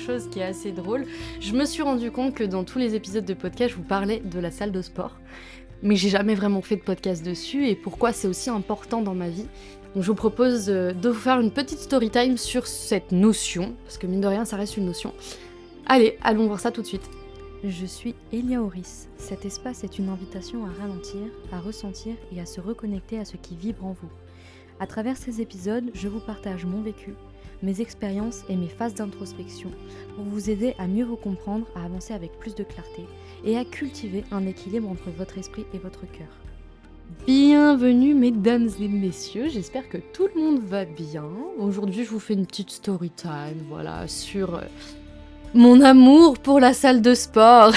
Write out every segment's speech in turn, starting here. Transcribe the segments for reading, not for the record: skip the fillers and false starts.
chose qui est assez drôle. Je me suis rendu compte que dans tous les épisodes de podcast, je vous parlais de la salle de sport. Mais j'ai jamais vraiment fait de podcast dessus et pourquoi c'est aussi important dans ma vie. Donc je vous propose de vous faire une petite story time sur cette notion, parce que mine de rien, ça reste une notion. Allez, allons voir ça tout de suite. Je suis Elia Oris. Cet espace est une invitation à ralentir, à ressentir et à se reconnecter à ce qui vibre en vous. À travers ces épisodes, je vous partage mon vécu, mes expériences et mes phases d'introspection pour vous aider à mieux vous comprendre, à avancer avec plus de clarté et à cultiver un équilibre entre votre esprit et votre cœur. Bienvenue mesdames et messieurs, j'espère que tout le monde va bien. Aujourd'hui je vous fais une petite story time, voilà, sur mon amour pour la salle de sport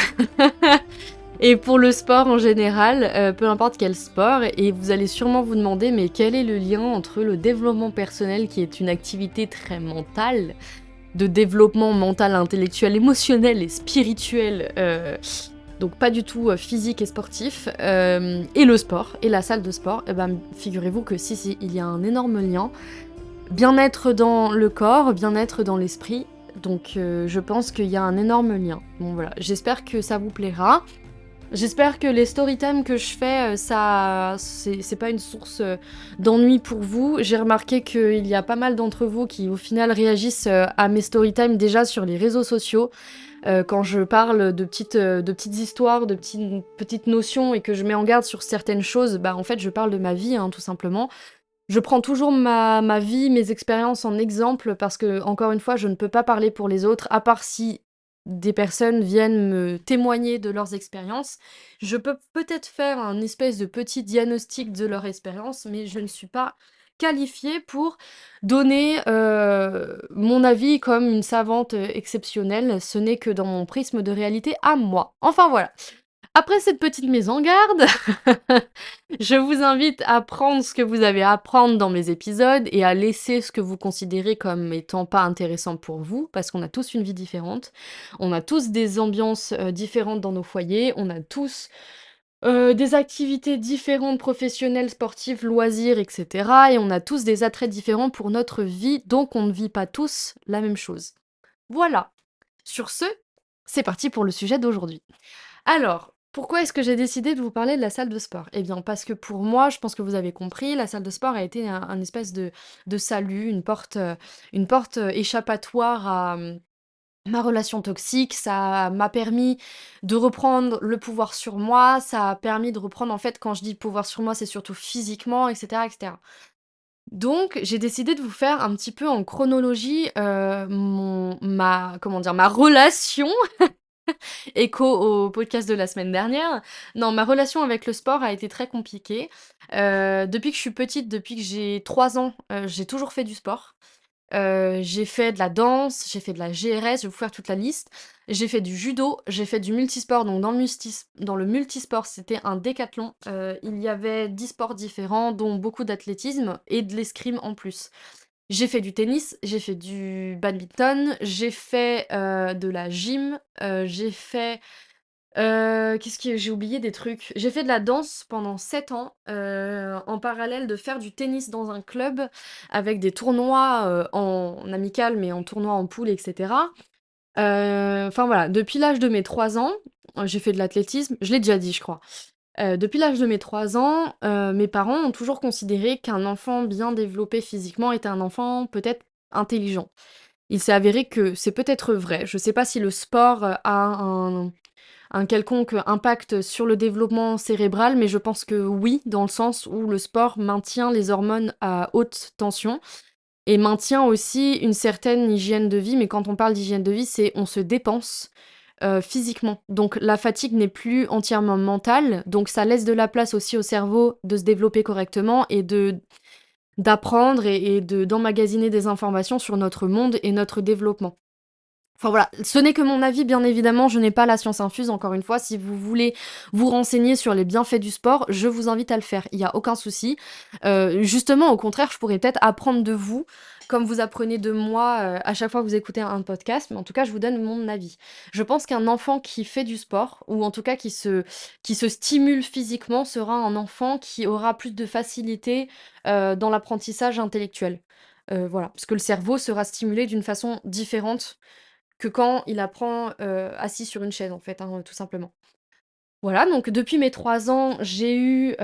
et pour le sport en général, peu importe quel sport. Et vous allez sûrement vous demander, mais quel est le lien entre le développement personnel, qui est une activité très mentale, de développement mental, intellectuel, émotionnel et spirituel, donc pas du tout physique et sportif, et le sport, et la salle de sport. Et ben, figurez-vous que si, il y a un énorme lien. Bien-être dans le corps, bien-être dans l'esprit. Donc je pense qu'il y a un énorme lien. Bon voilà, j'espère que ça vous plaira. J'espère que les storytime que je fais, ça, c'est pas une source d'ennui pour vous. J'ai remarqué qu'il y a pas mal d'entre vous qui au final réagissent à mes storytime déjà sur les réseaux sociaux. Quand je parle de petites histoires, de petites notions et que je mets en garde sur certaines choses, bah en fait je parle de ma vie, hein, tout simplement. Je prends toujours ma vie, mes expériences en exemple parce que, encore une fois, je ne peux pas parler pour les autres, à part si des personnes viennent me témoigner de leurs expériences. Je peux peut-être faire un espèce de petit diagnostic de leur expérience, mais je ne suis pas qualifiée pour donner mon avis comme une savante exceptionnelle. Ce n'est que dans mon prisme de réalité à moi. Enfin voilà. Après cette petite mise en garde, je vous invite à prendre ce que vous avez à prendre dans mes épisodes et à laisser ce que vous considérez comme étant pas intéressant pour vous, parce qu'on a tous une vie différente, on a tous des ambiances différentes dans nos foyers, on a tous des activités différentes, professionnelles, sportives, loisirs, etc. Et on a tous des attraits différents pour notre vie, donc on ne vit pas tous la même chose. Voilà. Sur ce, c'est parti pour le sujet d'aujourd'hui. Alors, pourquoi est-ce que j'ai décidé de vous parler de la salle de sport? Eh bien, parce que pour moi, je pense que vous avez compris, la salle de sport a été un espèce de salut, une porte échappatoire à ma relation toxique. Ça m'a permis de reprendre le pouvoir sur moi. Ça a permis de reprendre, en fait, quand je dis pouvoir sur moi, c'est surtout physiquement, etc., etc. Donc, j'ai décidé de vous faire un petit peu en chronologie ma relation écho au podcast de la semaine dernière. Non, ma relation avec le sport a été très compliquée. Depuis que je suis petite, depuis que j'ai 3 ans, j'ai toujours fait du sport. J'ai fait de la danse, j'ai fait de la GRS, je vais vous faire toute la liste. J'ai fait du judo, j'ai fait du multisport, donc dans le multisport, c'était un décathlon. Il y avait 10 sports différents, dont beaucoup d'athlétisme et de l'escrime en plus. J'ai fait du tennis, j'ai fait du badminton, j'ai fait, de la gym, j'ai fait, qu'est-ce que j'ai oublié des trucs. J'ai fait de la danse pendant 7 ans, en parallèle de faire du tennis dans un club avec des tournois, en amical, mais en tournoi en poule et cetera. Enfin voilà, depuis l'âge de mes 3 ans, j'ai fait de l'athlétisme, je l'ai déjà dit je crois. Depuis l'âge de mes 3 ans, mes parents ont toujours considéré qu'un enfant bien développé physiquement était un enfant peut-être intelligent. Il s'est avéré que c'est peut-être vrai. Je sais pas si le sport, a un quelconque impact sur le développement cérébral, mais je pense que oui, dans le sens où le sport maintient les hormones à haute tension et maintient aussi une certaine hygiène de vie. Mais quand on parle d'hygiène de vie, c'est on se dépense physiquement. Donc la fatigue n'est plus entièrement mentale, donc ça laisse de la place aussi au cerveau de se développer correctement et d'apprendre et d'emmagasiner des informations sur notre monde et notre développement. Enfin voilà, ce n'est que mon avis, bien évidemment, je n'ai pas la science infuse, encore une fois. Si vous voulez vous renseigner sur les bienfaits du sport, je vous invite à le faire, il y a aucun souci. Justement, au contraire, je pourrais peut-être apprendre de vous, comme vous apprenez de moi, à chaque fois que vous écoutez un podcast, mais en tout cas, je vous donne mon avis. Je pense qu'un enfant qui fait du sport, ou en tout cas qui se stimule physiquement, sera un enfant qui aura plus de facilité, dans l'apprentissage intellectuel. Voilà, parce que le cerveau sera stimulé d'une façon différente que quand il apprend, assis sur une chaise, en fait, hein, tout simplement. Voilà, donc depuis mes 3 ans, j'ai eu,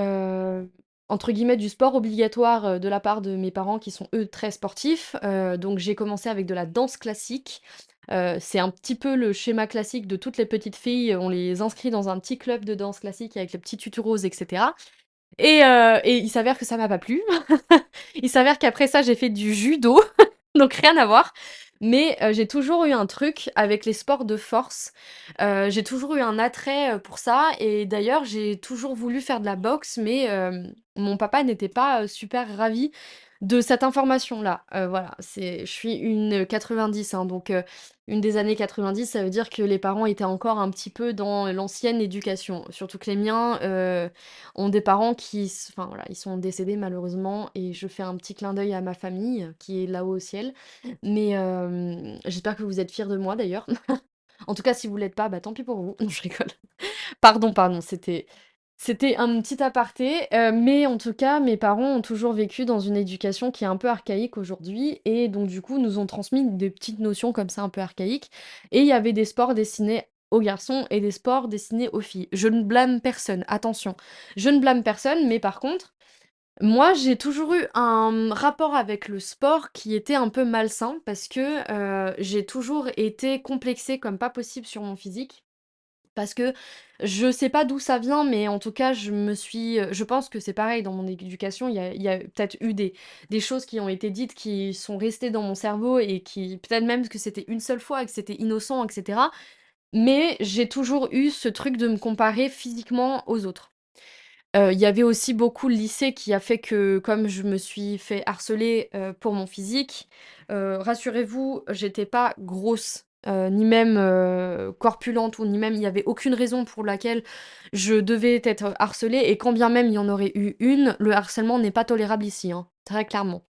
entre guillemets «du sport obligatoire», de la part de mes parents qui sont eux très sportifs. Donc j'ai commencé avec de la danse classique. C'est un petit peu le schéma classique de toutes les petites filles, on les inscrit dans un petit club de danse classique avec les petits tutus roses et cetera. Et il s'avère que ça m'a pas plu. Il s'avère qu'après ça, j'ai fait du judo, donc rien à voir. Mais j'ai toujours eu un truc avec les sports de force. J'ai toujours eu un attrait, pour ça et d'ailleurs, j'ai toujours voulu faire de la boxe mais mon papa n'était pas, super ravi de cette information-là. Voilà, je suis une 90, hein, donc une des années 90, ça veut dire que les parents étaient encore un petit peu dans l'ancienne éducation. Surtout que les miens, ont des parents enfin voilà, ils sont décédés malheureusement et je fais un petit clin d'œil à ma famille, qui est là-haut au ciel. Mais j'espère que vous êtes fiers de moi d'ailleurs. En tout cas, si vous l'êtes pas, bah, tant pis pour vous. Non, je rigole. Pardon, c'était un petit aparté, mais en tout cas, mes parents ont toujours vécu dans une éducation qui est un peu archaïque aujourd'hui et donc du coup, nous ont transmis des petites notions comme ça un peu archaïques et il y avait des sports destinés aux garçons et des sports destinés aux filles. Je ne blâme personne, attention. Je ne blâme personne, mais par contre, moi, j'ai toujours eu un rapport avec le sport qui était un peu malsain parce que, j'ai toujours été complexée comme pas possible sur mon physique. Parce que je sais pas d'où ça vient, mais en tout cas, je pense que c'est pareil dans mon éducation, il y a peut-être eu des choses qui ont été dites qui sont restées dans mon cerveau et qui peut-être même que c'était une seule fois et que c'était innocent et cetera. Mais j'ai toujours eu ce truc de me comparer physiquement aux autres. Il y avait aussi beaucoup le lycée qui a fait que comme je me suis fait harceler, pour mon physique, rassurez-vous, j'étais pas grosse, ni même, corpulente ou ni même il y avait aucune raison pour laquelle je devais être harcelée et quand bien même il y en aurait eu une, le harcèlement n'est pas tolérable ici, hein, très clairement.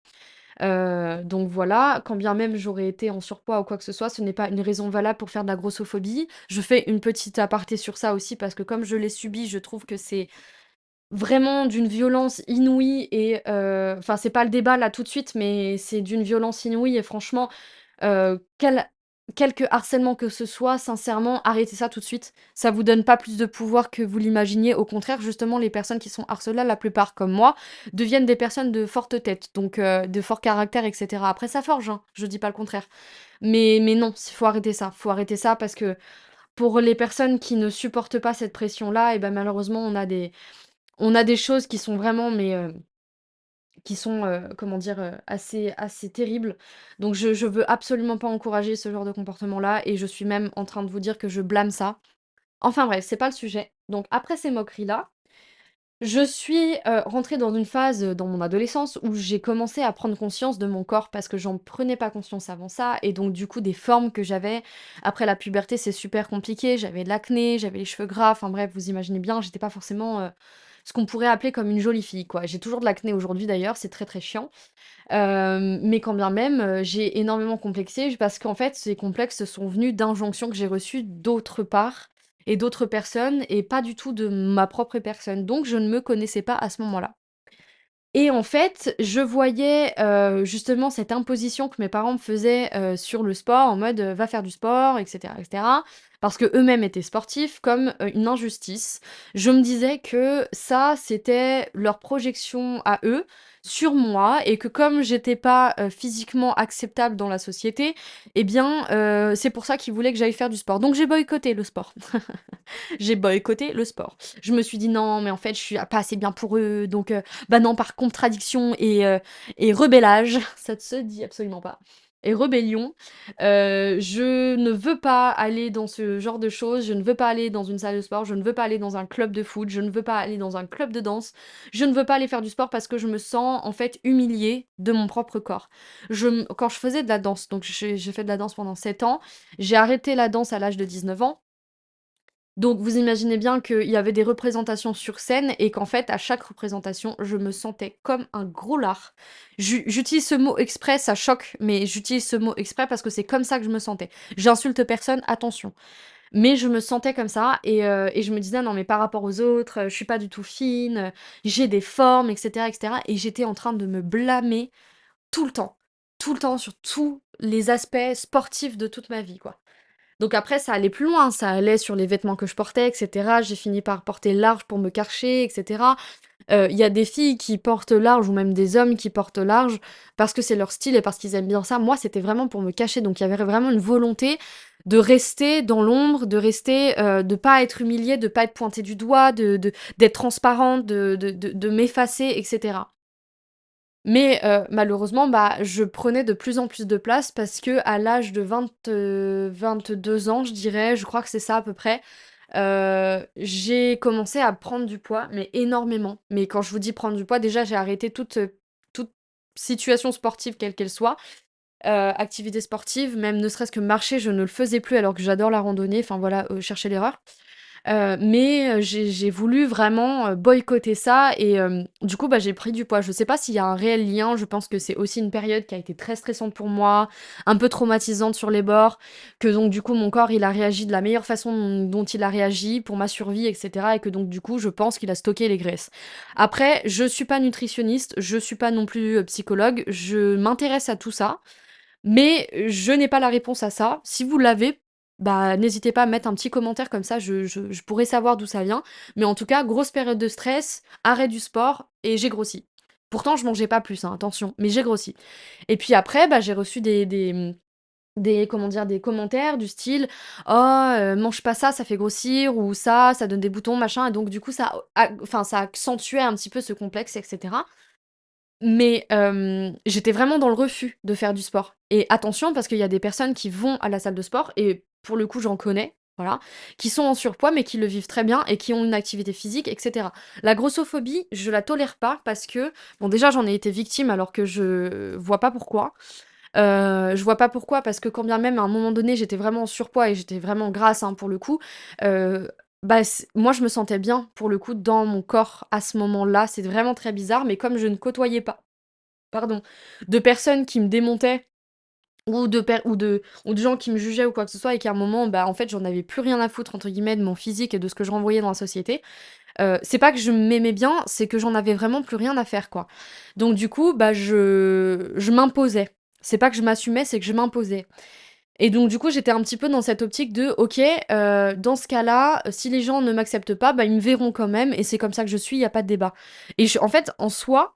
Donc voilà, quand bien même j'aurais été en surpoids ou quoi que ce soit, ce n'est pas une raison valable pour faire de la grossophobie. Je fais une petite aparté sur ça aussi parce que comme je l'ai subi, je trouve que c'est vraiment d'une violence inouïe et enfin, c'est pas le débat là tout de suite, mais c'est d'une violence inouïe et franchement, quelque harcèlement que ce soit, sincèrement, arrêtez ça tout de suite. Ça vous donne pas plus de pouvoir que vous l'imaginiez. Au contraire, justement, les personnes qui sont harcelées, la plupart comme moi, deviennent des personnes de forte tête, donc de fort caractère et cetera. Après ça forge, hein, je dis pas le contraire. Mais non, faut arrêter ça. Faut arrêter ça parce que pour les personnes qui ne supportent pas cette pression-là et ben malheureusement, on a des choses qui sont vraiment mais, qui sont, comment dire? Assez terribles. Donc je veux absolument pas encourager ce genre de comportement-là et je suis même en train de vous dire que je blâme ça. Enfin bref, c'est pas le sujet. Donc après ces moqueries-là, je suis, rentrée dans une phase, dans mon adolescence où j'ai commencé à prendre conscience de mon corps parce que j'en prenais pas conscience avant ça et donc du coup des formes que j'avais. Après la puberté, c'est super compliqué, j'avais de l'acné, j'avais les cheveux gras, enfin bref, vous imaginez bien, j'étais pas forcément, ce qu'on pourrait appeler comme une jolie fille, quoi. J'ai toujours de l'acné aujourd'hui d'ailleurs, c'est très, très chiant. Mais quand bien même, j'ai énormément complexé parce qu'en fait, ces complexes sont venus d'injonctions que j'ai reçues d'autre part et d'autres personnes et pas du tout de ma propre personne. Donc je ne me connaissais pas à ce moment-là. Et en fait, je voyais, justement cette imposition que mes parents me faisaient, sur le sport en mode, «Va faire du sport» et cetera, parce qu'eux-mêmes étaient sportifs, comme, une injustice. Je me disais que ça, c'était leur projection à eux sur moi et que comme j'étais pas, physiquement acceptable dans la société, eh bien, c'est pour ça qu'ils voulaient que j'aille faire du sport. Donc j'ai boycotté le sport. J'ai boycotté le sport. Je me suis dit: «Non, mais en fait, je suis pas assez bien pour eux, donc bah, non, par contradiction et rebellage, ça ne se dit absolument pas et rébellion, je ne veux pas aller dans ce genre de choses, je ne veux pas aller dans une salle de sport, je ne veux pas aller dans un club de foot, je ne veux pas aller dans un club de danse, je ne veux pas aller faire du sport parce que je me sens, en fait, humiliée de mon propre corps. Quand je faisais de la danse, donc j'ai fait de la danse pendant 7 ans, j'ai arrêté la danse à l'âge de 19 ans donc vous imaginez bien qu'il y avait des représentations sur scène et qu'en fait, à chaque représentation, je me sentais comme un gros lard. J'utilise ce mot exprès, ça choque, mais j'utilise ce mot exprès parce que c'est comme ça que je me sentais. J'insulte personne, attention. Mais je me sentais comme ça et je me disais: «Non mais par rapport aux autres, je suis pas du tout fine, j'ai des formes» et cetera et j'étais en train de me blâmer tout le temps sur tous les aspects sportifs de toute ma vie, quoi. Donc après ça allait plus loin, ça allait sur les vêtements que je portais et cetera. J'ai fini par porter large pour me cacher et cetera. Il y a des filles qui portent large ou même des hommes qui portent large parce que c'est leur style et parce qu'ils aiment bien ça. Moi, c'était vraiment pour me cacher, donc il y avait vraiment une volonté de rester dans l'ombre, de rester, de pas être humiliée, de pas être pointée du doigt, d'être transparente, de m'effacer et cetera. Mais malheureusement, bah, je prenais de plus en plus de place parce qu'à l'âge de 22 ans, je dirais, je crois que c'est ça à peu près, j'ai commencé à prendre du poids, mais énormément. Mais quand je vous dis prendre du poids, déjà, j'ai arrêté toute situation sportive, quelle qu'elle soit, activité sportive, même ne serait-ce que marcher, je ne le faisais plus alors que j'adore la randonnée, enfin voilà, chercher l'erreur. Mais j'ai voulu vraiment, boycotter ça et du coup, bah, j'ai pris du poids. Je sais pas s'il y a un réel lien, je pense que c'est aussi une période qui a été très stressante pour moi, un peu traumatisante sur les bords, que donc du coup mon corps il a réagi de la meilleure façon dont il a réagi pour ma survie et cetera et que donc du coup je pense qu'il a stocké les graisses. Après, je suis pas nutritionniste, je suis pas non plus, psychologue, je m'intéresse à tout ça, mais je n'ai pas la réponse à ça. Si vous l'avez, bah, n'hésitez pas à mettre un petit commentaire comme ça, je pourrais savoir d'où ça vient. Mais en tout cas, grosse période de stress, arrêt du sport et j'ai grossi. Pourtant, je mangeais pas plus, hein, attention, mais j'ai grossi. Et puis après, bah, j'ai reçu des comment dire? Des commentaires du style: «Oh, mange pas ça, ça fait grossir» ou ça donne des boutons, machin et donc du coup ça accentuait un petit peu ce complexe et cetera. Mais j'étais vraiment dans le refus de faire du sport et attention parce qu'il y a des personnes qui vont à la salle de sport et pour le coup, j'en connais, voilà, qui sont en surpoids mais qui le vivent très bien et qui ont une activité physique et cetera. La grossophobie, je la tolère pas parce que bon, déjà, j'en ai été victime alors que je vois pas pourquoi. Je vois pas pourquoi parce que quand bien même à un moment donné, j'étais vraiment en surpoids et j'étais vraiment grasse, hein, pour le coup, heu, bah, moi, je me sentais bien pour le coup dans mon corps à ce moment-là. C'est vraiment très bizarre mais comme je ne côtoyais pas pardon, de personnes qui me démontaient ou de gens qui me jugeaient ou quoi que ce soit et qu'à un moment, bah, en fait, j'en avais plus rien à foutre entre guillemets de mon physique et de ce que je renvoyais dans la société. C'est pas que je m'aimais bien, c'est que j'en avais vraiment plus rien à faire, quoi. Donc du coup, bah, je m'imposais. C'est pas que je m'assumais, c'est que je m'imposais. Et donc du coup, j'étais un petit peu dans cette optique de: «OK, dans ce cas-là, si les gens ne m'acceptent pas, bah, ils me verront quand même et c'est comme ça que je suis, il y a pas de débat». Et en fait, en soi,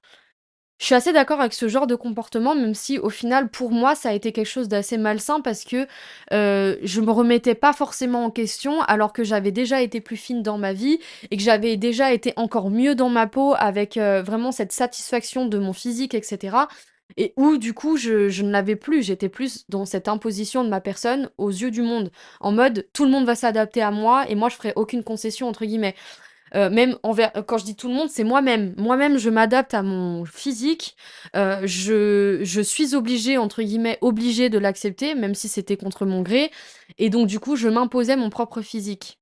je suis assez d'accord avec ce genre de comportement, même si au final, pour moi, ça a été quelque chose d'assez malsain parce que, je me remettais pas forcément en question alors que j'avais déjà été plus fine dans ma vie et que j'avais déjà été encore mieux dans ma peau avec, vraiment cette satisfaction de mon physique et cetera et où du coup je ne l'avais plus. J'étais plus dans cette imposition de ma personne aux yeux du monde, en mode: «Tout le monde va s'adapter à moi et moi je ferai aucune concession» entre guillemets. Même envers quand je dis tout le monde, c'est moi-même. Moi-même, je m'adapte à mon physique, je suis obligée, entre guillemets, «obligée» de l'accepter, même si c'était contre mon gré et donc du coup, je m'imposais mon propre physique.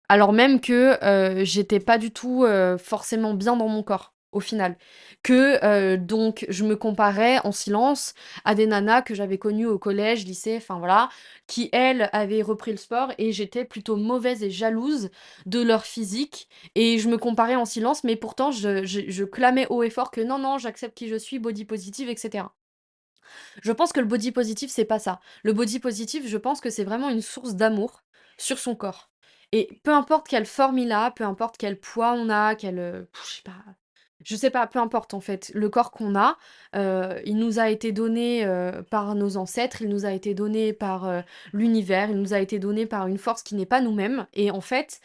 Alors même que, j'étais pas du tout, forcément bien dans mon corps, au final. Que, donc je me comparais en silence à des nanas que j'avais connues au collège, lycée, enfin voilà, qui elles avaient repris le sport et j'étais plutôt mauvaise et jalouse de leur physique et je me comparais en silence, mais pourtant je clamais haut et fort que: «Non, non, j'accepte qui je suis, body positive» et cetera. Je pense que le body positive, c'est pas ça. Le body positive, je pense que c'est vraiment une source d'amour sur son corps. Et peu importe quelle forme il a, peu importe quel poids on a, je sais pas, peu importe en fait, le corps qu'on a, il nous a été donné, par nos ancêtres, il nous a été donné par, l'univers, il nous a été donné par une force qui n'est pas nous-mêmes et en fait,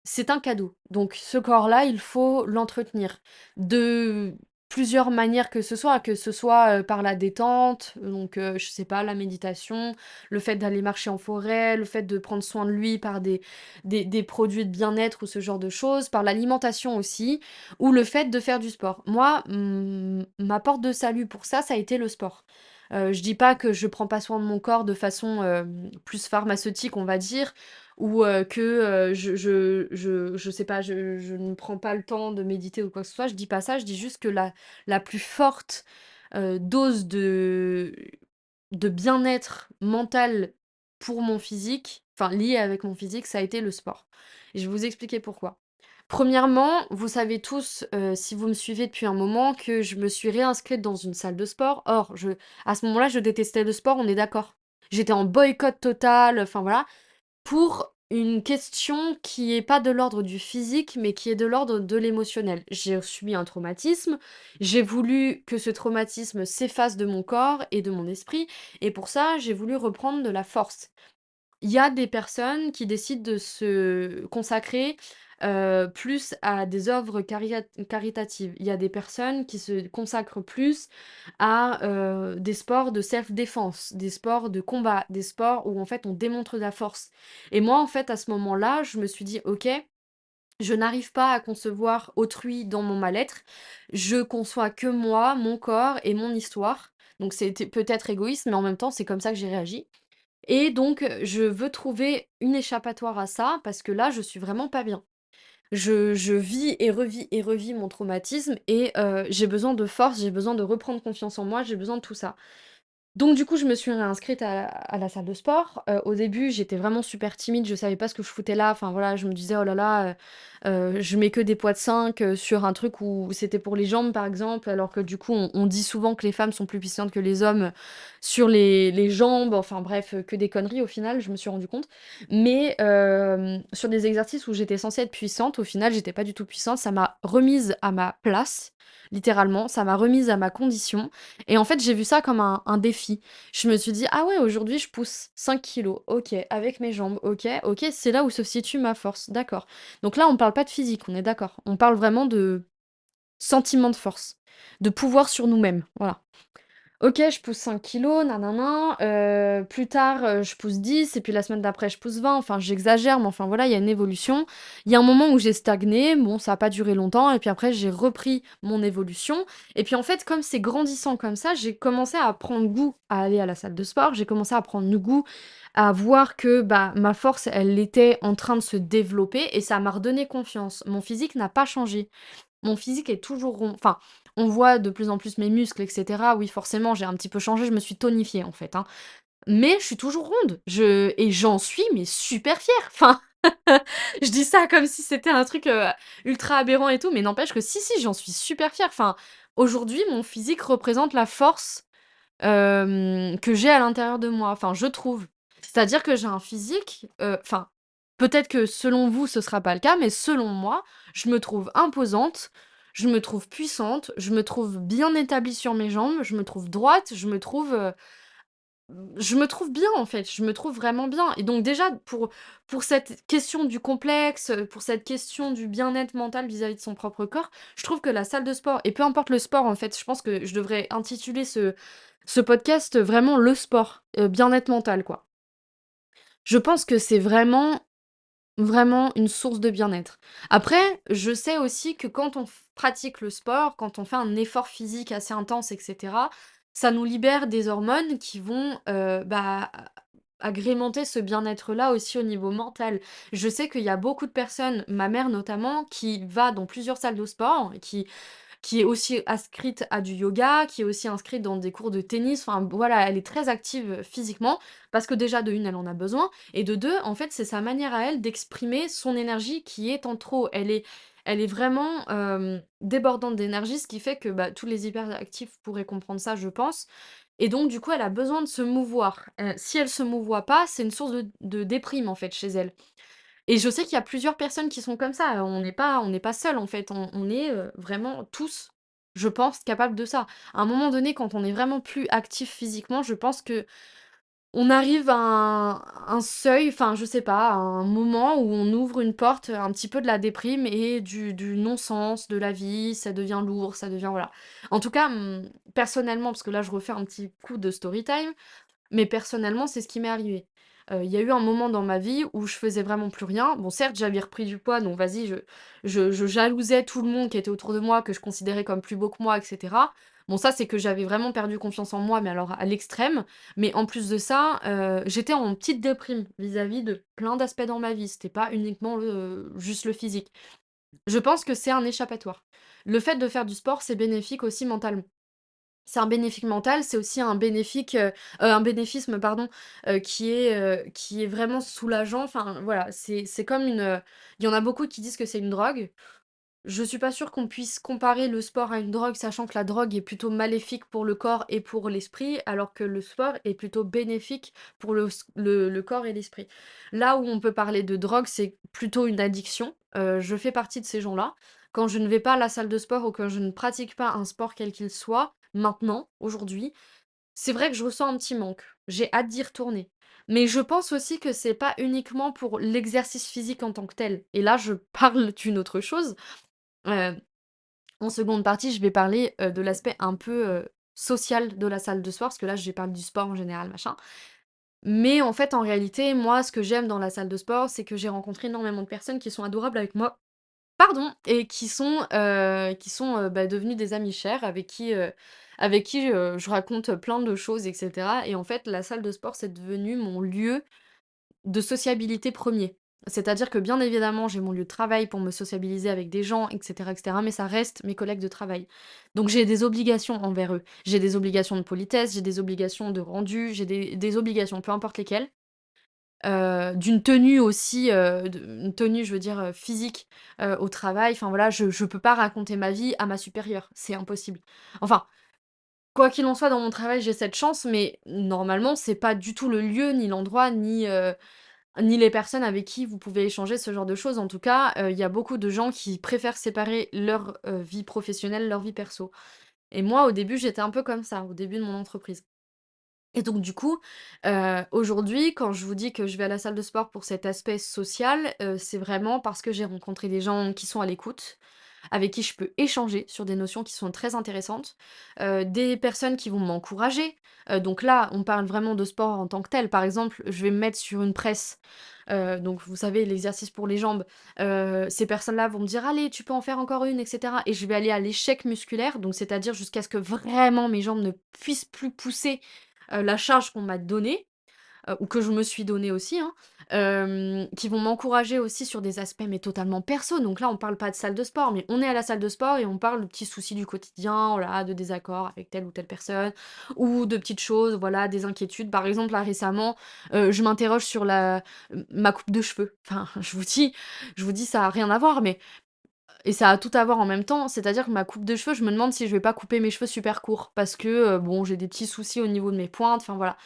c'est un cadeau. Donc ce corps-là, il faut l'entretenir de plusieurs manières que ce soit, par la détente, donc je sais pas, la méditation, le fait d'aller marcher en forêt, le fait de prendre soin de lui par des produits de bien-être ou ce genre de choses, par l'alimentation aussi, ou le fait de faire du sport. Moi, ma porte de salut pour ça a été le sport. Je dis pas que je prends pas soin de mon corps de façon, plus pharmaceutique, on va dire, ou que, je sais pas, je ne prends pas le temps de méditer ou quoi que ce soit, je dis pas ça, je dis juste que la plus forte, dose de bien-être mental pour mon physique, enfin lié avec mon physique, ça a été le sport et je vais vous expliquer pourquoi. Premièrement, vous savez tous, si vous me suivez depuis un moment, que je me suis réinscrite dans une salle de sport. Or, à ce moment-là, je détestais le sport, on est d'accord? J'étais en boycott total, enfin voilà. pour une question qui est pas de l'ordre du physique, mais qui est de l'ordre de l'émotionnel. J'ai subi un traumatisme, j'ai voulu que ce traumatisme s'efface de mon corps et de mon esprit, et pour ça, j'ai voulu reprendre de la force. Il y a des personnes qui décident de se consacrer, plus à des œuvres caritatives. Il y a des personnes qui se consacrent plus à, des sports de self-défense, des sports de combat, des sports où en fait on démontre de la force. Et moi en fait à ce moment-là, je me suis dit: «OK, je n'arrive pas à concevoir autrui dans mon mal-être. Je conçois que moi, mon corps et mon histoire». Donc c'était peut-être égoïste, mais en même temps c'est comme ça que j'ai réagi. Et donc, je veux trouver une échappatoire à ça parce que là, je suis vraiment pas bien. Je vis et revis mon traumatisme et j'ai besoin de force, j'ai besoin de reprendre confiance en moi, j'ai besoin de tout ça. Donc du coup, je me suis réinscrite à la salle de sport. Au début, j'étais vraiment super timide, je savais pas ce que je foutais là. Enfin voilà, je me disais: «Oh là là, je mets que des poids de 5 sur un truc où c'était pour les jambes», par exemple, alors que du coup, on dit souvent que les femmes sont plus puissantes que les hommes sur les jambes. Enfin bref, que des conneries au final, je me suis rendu compte. Mais sur des exercices où j'étais censée être puissante, au final, j'étais pas du tout puissante. Ça m'a remise à ma place, littéralement. Ça m'a remise à ma condition et en fait, j'ai vu ça comme un défi. Je me suis dit: «Ah ouais, aujourd'hui, je pousse 5 kilos. OK, avec mes jambes. OK, OK, c'est là où se situe ma force. D'accord». Donc là, on parle pas de physique, on est d'accord. On parle vraiment de sentiment de force, de pouvoir sur nous-mêmes, voilà. OK, je pousse 5 kilos, nanana, plus tard, je pousse 10 et puis la semaine d'après, je pousse 20. Enfin, j'exagère, mais enfin, voilà, il y a une évolution. Il y a un moment où j'ai stagné, bon, ça a pas duré longtemps et puis après, j'ai repris mon évolution et puis, en fait, comme c'est grandissant comme ça, j'ai commencé à prendre goût à aller à la salle de sport. J'ai commencé à prendre goût à voir que, bah, ma force, elle était en train de se développer et ça m'a redonné confiance. Mon physique n'a pas changé. Mon physique est toujours rond. Enfin, on voit de plus en plus mes muscles, et cetera. Oui, forcément, j'ai un petit peu changé, je me suis tonifiée, en fait, hein. Mais je suis toujours ronde. Et j'en suis, mais super fière. Enfin, je dis ça comme si c'était un truc, ultra aberrant et tout, mais n'empêche que si, si, j'en suis super fière. Enfin, aujourd'hui, mon physique représente la force, que j'ai à l'intérieur de moi, enfin, je trouve. C'est-à-dire que j'ai un physique, enfin, peut-être que selon vous, ce sera pas le cas, mais selon moi, je me trouve imposante, je me trouve puissante, je me trouve bien établie sur mes jambes, je me trouve droite, je me trouve bien, en fait, je me trouve vraiment bien et donc déjà pour cette question du complexe, pour cette question du bien-être mental vis-à-vis de son propre corps, je trouve que la salle de sport et peu importe le sport, en fait, je pense que je devrais intituler ce podcast, vraiment «Le sport», bien-être mental, quoi. Je pense que c'est vraiment, vraiment une source de bien-être. Après, je sais aussi que quand on pratique le sport, quand on fait un effort physique assez intense, et cetera, ça nous libère des hormones qui vont, bah, agrémenter ce bien-être-là aussi au niveau mental. Je sais qu'il y a beaucoup de personnes, ma mère notamment, qui va dans plusieurs salles de sport, qui est aussi inscrite à du yoga, qui est aussi inscrite dans des cours de tennis. Enfin, voilà, elle est très active, physiquement parce que déjà de une elle en a besoin et de 2 en fait, c'est sa manière à elle d'exprimer son énergie qui est en trop. Elle est vraiment, débordante d'énergie, ce qui fait que, bah, tous les hyperactifs pourraient comprendre ça, je pense et donc du coup, elle a besoin de se mouvoir. Si elle se mouvoie pas, c'est une source de déprime, en fait, chez elle. Et je sais qu'il y a plusieurs personnes qui sont comme ça, on n'est pas seuls en fait, on est, vraiment tous, je pense, capables de ça. À un moment donné, quand on est vraiment plus actif physiquement, je pense que on arrive à un seuil, enfin je sais pas, à un moment où on ouvre une porte, un petit peu de la déprime et du non-sens de la vie, ça devient lourd, ça devient voilà. En tout cas, personnellement, parce que là je refais un petit coup de story time, mais personnellement, c'est ce qui m'est arrivé. Il y a eu un moment dans ma vie où je faisais vraiment plus rien. Bon, certes, j'avais repris du poids, donc vas-y, je jalousais tout le monde qui était autour de moi, que je considérais comme plus beau que moi, et cetera. Bon, ça, c'est que j'avais vraiment perdu confiance en moi, mais alors à l'extrême. Mais en plus de ça, j'étais en petite déprime vis-à-vis de plein d'aspects dans ma vie. C'était pas uniquement juste le physique. Je pense que c'est un échappatoire. Le fait de faire du sport, c'est bénéfique aussi mentalement. C'est un bénéfique mental, c'est aussi un bénéfisme pardon, qui est vraiment soulageant. Enfin voilà, c'est comme il y en a beaucoup qui disent que c'est une drogue. Je suis pas sûre qu'on puisse comparer le sport à une drogue, sachant que la drogue est plutôt maléfique pour le corps et pour l'esprit, alors que le sport est plutôt bénéfique pour le corps et l'esprit. Là où on peut parler de drogue, c'est plutôt une addiction. Je fais partie de ces gens-là. Quand je ne vais pas à la salle de sport ou quand je ne pratique pas un sport quel qu'il soit, maintenant, aujourd'hui, c'est vrai que je ressens un petit manque. J'ai hâte d'y retourner. Mais je pense aussi que c'est pas uniquement pour l'exercice physique en tant que tel. Et là, je parle d'une autre chose. Heu, En seconde partie, je vais parler, de l'aspect un peu, social de la salle de sport, parce que là, j'ai parlé du sport en général, machin. Mais en fait, en réalité, moi, ce que j'aime dans la salle de sport, c'est que j'ai rencontré énormément de personnes qui sont adorables avec moi, pardon, et qui sont, bah, devenues des amis chers avec qui, je raconte plein de choses et cetera et en fait, la salle de sport, c'est devenu mon lieu de sociabilité premier. C'est-à-dire que bien évidemment, j'ai mon lieu de travail pour me sociabiliser avec des gens et cetera, mais ça reste mes collègues de travail. Donc j'ai des obligations envers eux. J'ai des obligations de politesse, j'ai des obligations de rendu, j'ai des obligations, peu importe lesquelles. D'une tenue aussi, une tenue, je veux dire, physique, au travail. Enfin voilà, je peux pas raconter ma vie à ma supérieure, c'est impossible. Enfin, quoi qu'il en soit, dans mon travail, j'ai cette chance, mais normalement, c'est pas du tout le lieu, ni l'endroit, ni les personnes avec qui vous pouvez échanger ce genre de choses. En tout cas, il y a beaucoup de gens qui préfèrent séparer leur, vie professionnelle, leur vie perso. Et moi, au début, j'étais un peu comme ça, au début de mon entreprise. Et donc du coup, aujourd'hui, quand je vous dis que je vais à la salle de sport pour cet aspect social, c'est vraiment parce que j'ai rencontré des gens qui sont à l'écoute, avec qui je peux échanger sur des notions qui sont très intéressantes, des personnes qui vont m'encourager. Donc là, on parle vraiment de sport en tant que tel. Par exemple, je vais me mettre sur une presse, donc vous savez, l'exercice pour les jambes. Ces personnes-là vont me dire: «Allez, tu peux en faire encore une» et cetera et je vais aller à l'échec musculaire, donc c'est-à-dire jusqu'à ce que vraiment mes jambes ne puissent plus pousser, la charge qu'on m'a donnée, ou que je me suis donnée aussi, hein, qui vont m'encourager aussi sur des aspects, mais totalement perso. Donc là, on parle pas de salle de sport, mais on est à la salle de sport et on parle de petits soucis du quotidien, voilà, de désaccords avec telle ou telle personne ou de petites choses, voilà, des inquiétudes. Par exemple, là, récemment, je m'interroge sur ma coupe de cheveux. Enfin, je vous dis ça a rien à voir, mais et ça a tout à voir en même temps. C'est-à-dire que ma coupe de cheveux, je me demande si je vais pas couper mes cheveux super courts parce que, bon, j'ai des petits soucis au niveau de mes pointes, enfin voilà.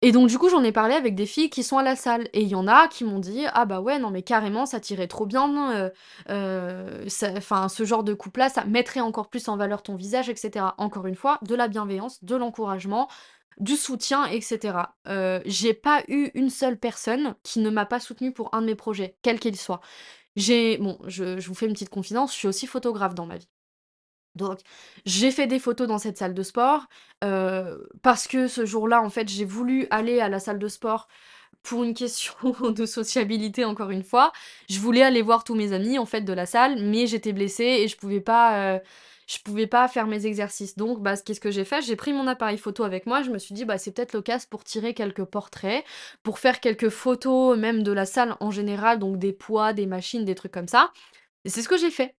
Et donc du coup, j'en ai parlé avec des filles qui sont à la salle et il y en a qui m'ont dit: «Ah bah ouais, non mais carrément ça t'irait trop bien, ça enfin ce genre de coupe-là, ça mettrait encore plus en valeur ton visage» et cetera. Encore une fois, de la bienveillance, de l'encouragement, du soutien et cetera. J'ai pas eu une seule personne qui ne m'a pas soutenue pour un de mes projets, quel qu'il soit. Je vous fais une petite confidence, je suis aussi photographe dans ma vie. Donc, j'ai fait des photos dans cette salle de sport, parce que ce jour-là, en fait, j'ai voulu aller à la salle de sport pour une question de sociabilité, encore une fois. Je voulais aller voir tous mes amis, en fait, de la salle, mais j'étais blessée et je pouvais pas faire mes exercices. Donc, bah, qu'est-ce que j'ai fait? J'ai pris mon appareil photo avec moi, je me suis dit: «Bah, c'est peut-être l'occasion pour tirer quelques portraits, pour faire quelques photos même de la salle en général», donc des poids, des machines, des trucs comme ça et c'est ce que j'ai fait.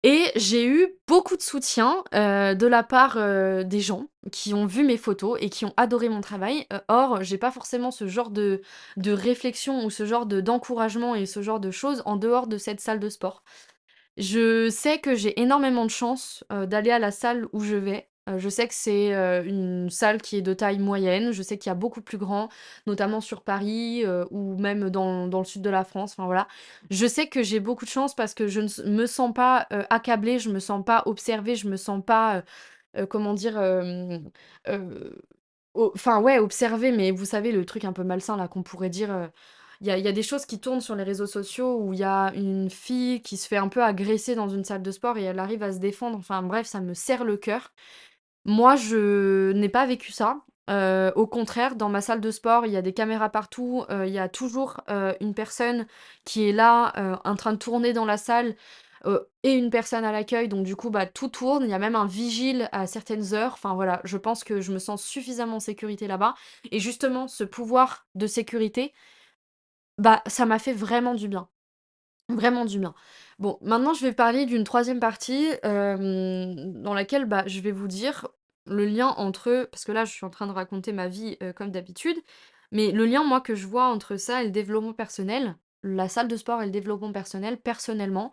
Et j'ai eu beaucoup de soutien, de la part, des gens qui ont vu mes photos et qui ont adoré mon travail. Or, j'ai pas forcément ce genre de réflexion ou ce genre d'encouragement et ce genre de choses en dehors de cette salle de sport. Je sais que j'ai énormément de chance, d'aller à la salle où je vais. Je sais que c'est, une salle qui est de taille moyenne. Je sais qu'il y a beaucoup plus grand, notamment sur Paris, ou même dans le sud de la France, enfin voilà. Je sais que j'ai beaucoup de chance parce que je ne s me sens pas, accablée, je me sens pas observée, je me sens pas, comment dire? Enfin ouais, observer, mais vous savez le truc un peu malsain là qu'on pourrait dire, il y a des choses qui tournent sur les réseaux sociaux où il y a une fille qui se fait un peu agresser dans une salle de sport et elle arrive à se défendre, enfin bref, ça me serre le cœur. Moi, je n'ai pas vécu ça. Au contraire, dans ma salle de sport, il y a des caméras partout, il y a toujours, une personne qui est là, en train de tourner dans la salle, et une personne à l'accueil, donc du coup, bah, tout tourne. Il y a même un vigile à certaines heures. Enfin voilà, je pense que je me sens suffisamment en sécurité là-bas et justement, ce pouvoir de sécurité, bah, ça m'a fait vraiment du bien. Vraiment du bien. Bon, maintenant je vais parler d'une troisième partie, dans laquelle, bah, je vais vous dire le lien entre parce que là je suis en train de raconter ma vie, comme d'habitude, mais le lien moi que je vois entre ça et le développement personnel, la salle de sport et le développement personnel, personnellement,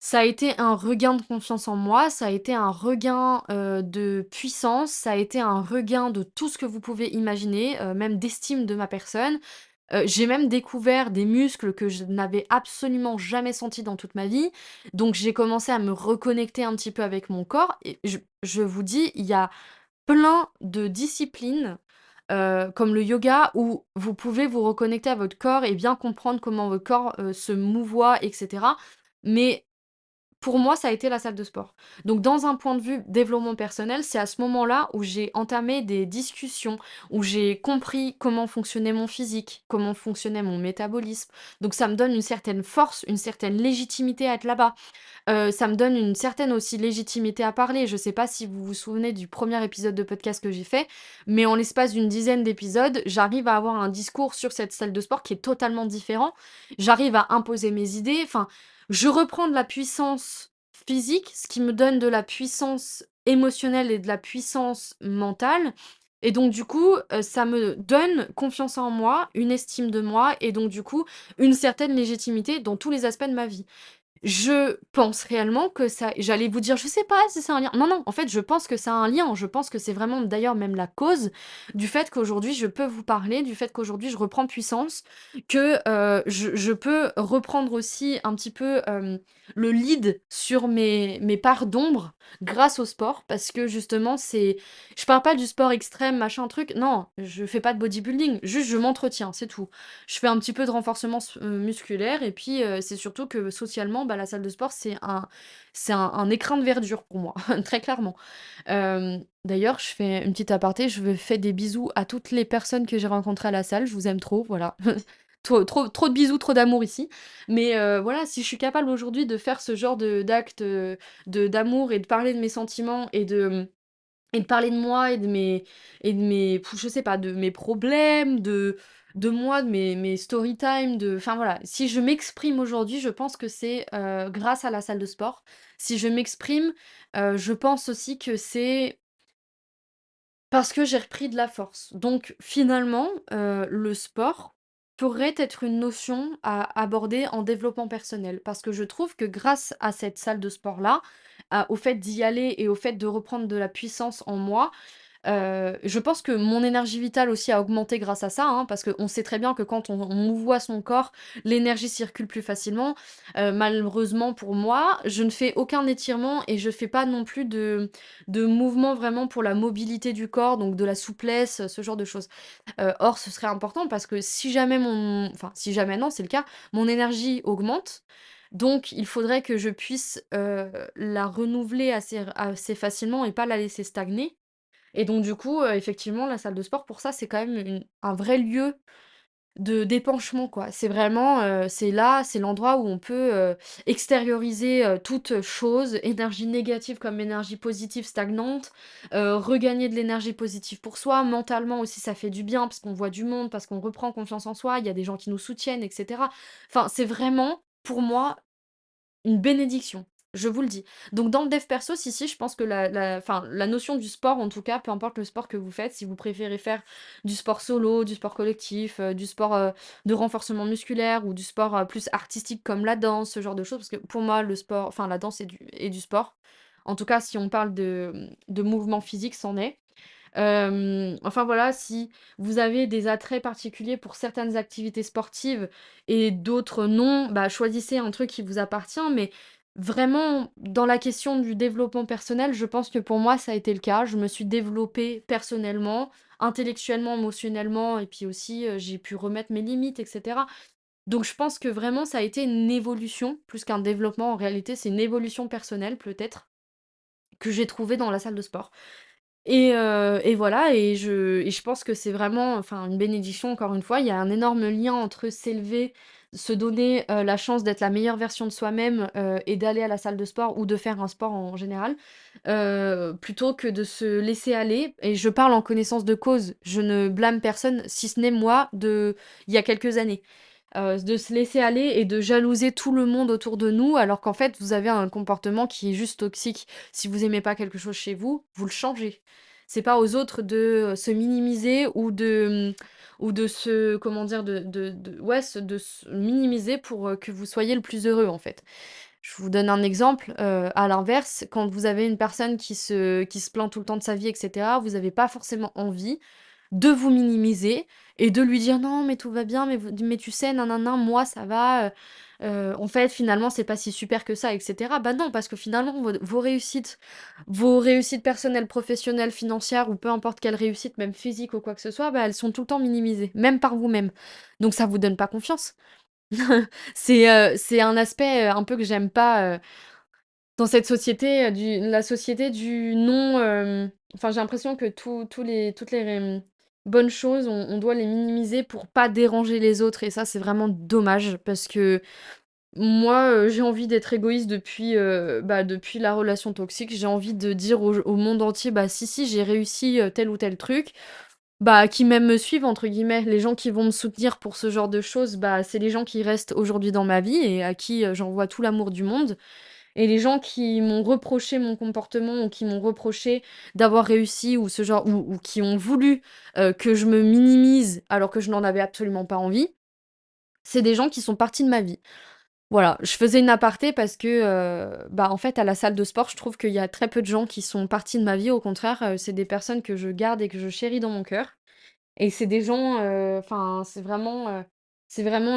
Ça a été un regain de confiance en moi, ça a été un regain, de puissance, ça a été un regain de tout ce que vous pouvez imaginer, même d'estime de ma personne. J'ai même découvert des muscles que je n'avais absolument jamais sentis dans toute ma vie. Donc j'ai commencé à me reconnecter un petit peu avec mon corps et je vous dis, il y a plein de disciplines, comme le yoga où vous pouvez vous reconnecter à votre corps et bien comprendre comment votre corps, se mouvoie et cetera. Mais pour moi, ça a été la salle de sport. Donc dans un point de vue développement personnel, c'est à ce moment-là où j'ai entamé des discussions, où j'ai compris comment fonctionnait mon physique, comment fonctionnait mon métabolisme. Donc ça me donne une certaine force, une certaine légitimité à être là-bas. Ça me donne une certaine aussi légitimité à parler. Je sais pas si vous vous souvenez du premier épisode de podcast que j'ai fait, mais en l'espace d'une dizaine d'épisodes, j'arrive à avoir un discours sur cette salle de sport qui est totalement différent. J'arrive à imposer mes idées, enfin, je reprends de la puissance physique, ce qui me donne de la puissance émotionnelle et de la puissance mentale et donc du coup, ça me donne confiance en moi, une estime de moi et donc du coup, une certaine légitimité dans tous les aspects de ma vie. Je pense réellement que ça j'allais vous dire: «Je sais pas si c'est un lien». Non, non, en fait, je pense que ça a un lien. Je pense que c'est vraiment d'ailleurs même la cause du fait qu'aujourd'hui je peux vous parler, du fait qu'aujourd'hui je reprends puissance, que, je peux reprendre aussi un petit peu, le lead sur mes parts d'ombre grâce au sport. Parce que justement c'est je parle pas du sport extrême, machin truc, non, je fais pas de bodybuilding, juste je m'entretiens, c'est tout. Je fais un petit peu de renforcement musculaire et puis, c'est surtout que socialement, bah, la salle de sport, c'est un écrin de verdure pour moi, très clairement. D'ailleurs, je fais une petite aparté, je veux fais des bisous à toutes les personnes que j'ai rencontrées à la salle, je vous aime trop, voilà. Trop de bisous, trop d'amour ici. Mais, voilà, si je suis capable aujourd'hui de faire ce genre d'acte, d'amour et de parler de mes sentiments et de parler de moi et de mes je sais pas, de mes problèmes, de moi, de mes story time, enfin voilà. Si je m'exprime aujourd'hui, je pense que c'est, grâce à la salle de sport. Si je m'exprime, je pense aussi que c'est parce que j'ai repris de la force. Donc finalement, le sport pourrait être une notion à aborder en développement personnel. Parce que je trouve que grâce à cette salle de sport-là, au fait d'y aller et au fait de reprendre de la puissance en moi, je pense que mon énergie vitale aussi a augmenté grâce à ça, hein, parce qu'on sait très bien que quand on mouvoie son corps, l'énergie circule plus facilement. Malheureusement pour moi, je ne fais aucun étirement et je fais pas non plus de mouvement vraiment pour la mobilité du corps, donc de la souplesse, ce genre de choses. Or ce serait important parce que si jamais si jamais non, c'est le cas, mon énergie augmente, donc il faudrait que je puisse, la renouveler assez facilement et pas la laisser stagner. Et donc du coup, effectivement, la salle de sport pour ça, c'est quand même un vrai lieu de d'épanchement, quoi. C'est vraiment, c'est là, c'est l'endroit où on peut, extérioriser, toute chose, énergie négative comme énergie positive stagnante, regagner de l'énergie positive pour soi. Mentalement aussi, ça fait du bien parce qu'on voit du monde, parce qu'on reprend confiance en soi, il y a des gens qui nous soutiennent et cetera. Enfin, c'est vraiment, pour moi, une bénédiction, je vous le dis. Donc dans le dev perso, si, je pense que la notion du sport, en tout cas, peu importe le sport que vous faites, si vous préférez faire du sport solo, du sport collectif, du sport, de renforcement musculaire ou du sport, plus artistique comme la danse, ce genre de choses, parce que pour moi le sport enfin la danse est du sport. En tout cas, si on parle de mouvement physique, c'en est. Enfin voilà, si vous avez des attraits particuliers pour certaines activités sportives et d'autres non, bah, choisissez un truc qui vous appartient. Mais vraiment, dans la question du développement personnel, je pense que pour moi, ça a été le cas. Je me suis développée personnellement, intellectuellement, émotionnellement et puis aussi, j'ai pu remettre mes limites et cetera. Donc je pense que vraiment ça a été une évolution plus qu'un développement. En réalité, c'est une évolution personnelle peut-être, que j'ai trouvée dans la salle de sport. Et voilà et je pense que c'est vraiment, enfin, une bénédiction encore une fois. Il y a un énorme lien entre s'élever, se donner, la chance d'être la meilleure version de soi-même, et d'aller à la salle de sport ou de faire un sport en général, plutôt que de se laisser aller et je parle en connaissance de cause. Je ne blâme personne si ce n'est moi de il y a quelques années. De se laisser aller et de jalouser tout le monde autour de nous, alors qu'en fait, vous avez un comportement qui est juste toxique. Si vous aimez pas quelque chose chez vous, vous le changez. C'est pas aux autres de, se minimiser ou de se comment dire? De ouais, de se minimiser pour, que vous soyez le plus heureux, en fait. Je vous donne un exemple, à l'inverse, quand vous avez une personne qui se plaint tout le temps de sa vie et cetera, vous avez pas forcément envie de vous minimiser et de lui dire: «Non, mais tout va bien, mais tu sais, nin moi ça va, en fait, finalement, c'est pas si super que ça» et cetera. Bah non, parce que finalement, vos réussites personnelles, professionnelles, financières ou peu importe quelle réussite, même physique ou quoi que ce soit, bah, elles sont tout le temps minimisées, même par vous-même. Donc ça vous donne pas confiance. C'est un aspect, un peu que j'aime pas, dans cette société, la société du non, enfin, j'ai l'impression que toutes les bonnes choses, on doit les minimiser pour pas déranger les autres et ça, c'est vraiment dommage parce que moi, j'ai envie d'être égoïste depuis, bah, depuis la relation toxique. J'ai envie de dire au monde entier: «Bah, si, si, j'ai réussi, tel ou tel truc». Bah, qui même me suivent entre guillemets. Les gens qui vont me soutenir pour ce genre de choses, bah, c'est les gens qui restent aujourd'hui dans ma vie et à qui, j'envoie tout l'amour du monde. Et les gens qui m'ont reproché mon comportement ou qui m'ont reproché d'avoir réussi ou ce genre ou qui ont voulu, que je me minimise alors que je n'en avais absolument pas envie, c'est des gens qui sont partis de ma vie. Voilà, je faisais une aparté parce que, bah, en fait, à la salle de sport, je trouve qu'il y a très peu de gens qui sont partis de ma vie. Au contraire, c'est des personnes que je garde et que je chéris dans mon cœur. Et c'est des gens, enfin, c'est vraiment,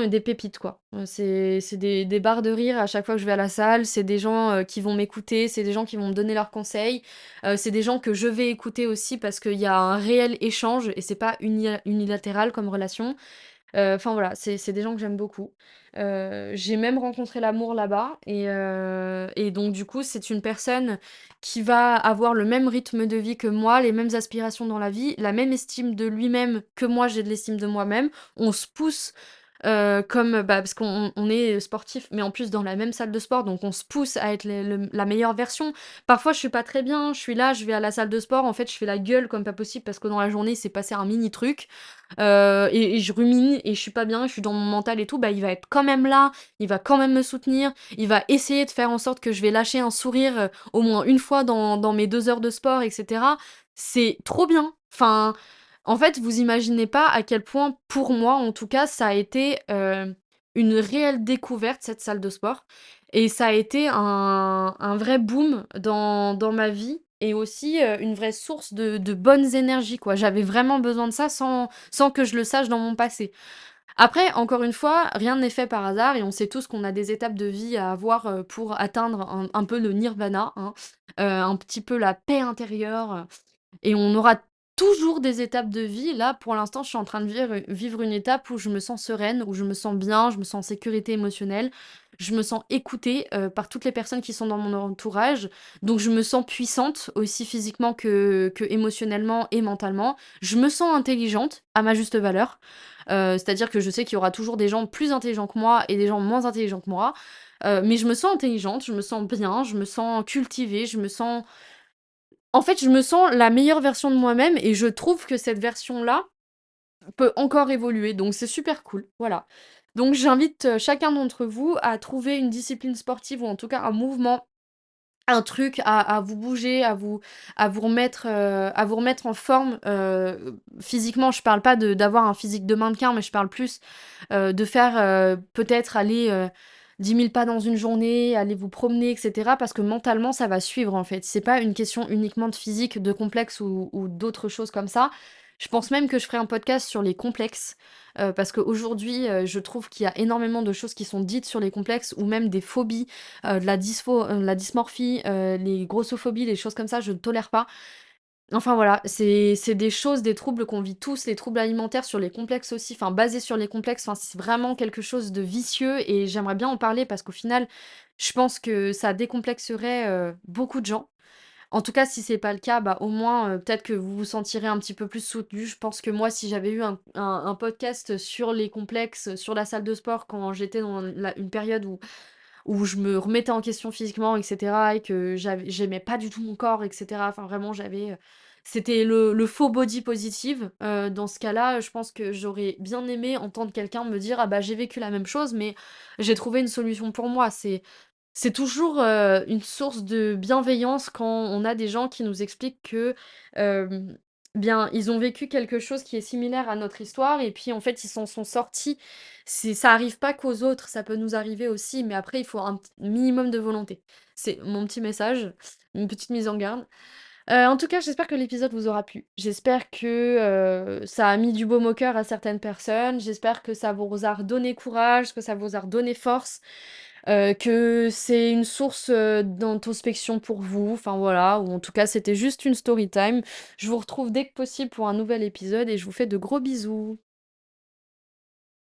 des pépites, quoi. C'est des barres de rire à chaque fois que je vais à la salle. C'est des gens, qui vont m'écouter, c'est des gens qui vont me donner leurs conseils. C'est des gens que je vais écouter aussi parce qu'il y a un réel échange et c'est pas unilatéral comme relation. Enfin voilà, c'est des gens que j'aime beaucoup. J'ai même rencontré l'amour là-bas et donc du coup, c'est une personne qui va avoir le même rythme de vie que moi, les mêmes aspirations dans la vie, la même estime de lui-même que moi j'ai de l'estime de moi-même. On se pousse, comme, bah, parce qu'on est sportif, mais en plus dans la même salle de sport, donc on se pousse à être la meilleure version. Parfois, je suis pas très bien, je suis là, je vais à la salle de sport, en fait, je fais la gueule comme pas possible parce que dans la journée, il s'est passé un mini truc. Et je rumine et je suis pas bien, je suis dans mon mental et tout, bah, il va être quand même là, il va quand même me soutenir, il va essayer de faire en sorte que je vais lâcher un sourire, au moins une fois dans mes 2 heures de sport et cetera. C'est trop bien. Enfin, en fait, vous imaginez pas à quel point, pour moi en tout cas, ça a été, une réelle découverte cette salle de sport et ça a été un vrai boom dans ma vie et aussi, une vraie source de bonnes énergies, quoi. J'avais vraiment besoin de ça sans que je le sache dans mon passé. Après, encore une fois, rien n'est fait par hasard et on sait tous qu'on a des étapes de vie à avoir, pour atteindre un peu le nirvana, hein, un petit peu la paix intérieure, et on aura toujours des étapes de vie. Là, pour l'instant, je suis en train de vivre une étape où je me sens sereine, où je me sens bien, je me sens en sécurité émotionnelle, je me sens écoutée, par toutes les personnes qui sont dans mon entourage. Donc je me sens puissante, aussi physiquement que émotionnellement et mentalement. Je me sens intelligente, à ma juste valeur. C'est-à-dire que je sais qu'il y aura toujours des gens plus intelligents que moi et des gens moins intelligents que moi. Mais je me sens intelligente, je me sens bien, je me sens cultivée, je me sens la meilleure version de moi-même et je trouve que cette version-là peut encore évoluer, donc c'est super cool, voilà. Donc j'invite, chacun d'entre vous à trouver une discipline sportive ou en tout cas un mouvement, un truc à vous bouger, à vous remettre en forme, physiquement. Je parle pas d'avoir un physique de mannequin, mais je parle plus, de faire, peut-être aller, 10 000 pas dans une journée, aller vous promener et cetera parce que mentalement ça va suivre en fait. C'est pas une question uniquement de physique, de complexe ou d'autres choses comme ça. Je pense même que je ferai un podcast sur les complexes, parce qu'aujourd'hui, je trouve qu'il y a énormément de choses qui sont dites sur les complexes ou même des phobies, la dysmorphie, les grossophobies, les choses comme ça, je ne tolère pas. Enfin voilà, c'est des choses, des troubles qu'on vit tous, les troubles alimentaires sur les complexes aussi, enfin basés sur les complexes, enfin c'est vraiment quelque chose de vicieux et j'aimerais bien en parler parce qu'au final, je pense que ça décomplexerait, beaucoup de gens. En tout cas, si c'est pas le cas, bah, au moins, peut-être que vous vous sentirez un petit peu plus soutenu. Je pense que moi, si j'avais eu un podcast sur les complexes, sur la salle de sport quand j'étais dans une période où je me remettais en question physiquement et cetera et que j'aimais pas du tout mon corps et cetera. Enfin vraiment c'était le faux body positive. Dans ce cas-là, je pense que j'aurais bien aimé entendre quelqu'un me dire: «Ah bah, j'ai vécu la même chose, mais j'ai trouvé une solution pour moi». C'est toujours, une source de bienveillance quand on a des gens qui nous expliquent que, hem, Bien, ils ont vécu quelque chose qui est similaire à notre histoire et puis, en fait, ils s'en sont sortis. Ça arrive pas qu'aux autres, ça peut nous arriver aussi, mais après il faut un minimum de volonté. C'est mon petit message, une petite mise en garde. En tout cas, j'espère que l'épisode vous aura plu. J'espère que, ça a mis du baume au cœur à certaines personnes. J'espère que ça vous a redonné courage, que ça vous a redonné force, que c'est une source, d'introspection pour vous. Enfin voilà, ou en tout cas, c'était juste une story time. Je vous retrouve dès que possible pour un nouvel épisode et je vous fais de gros bisous.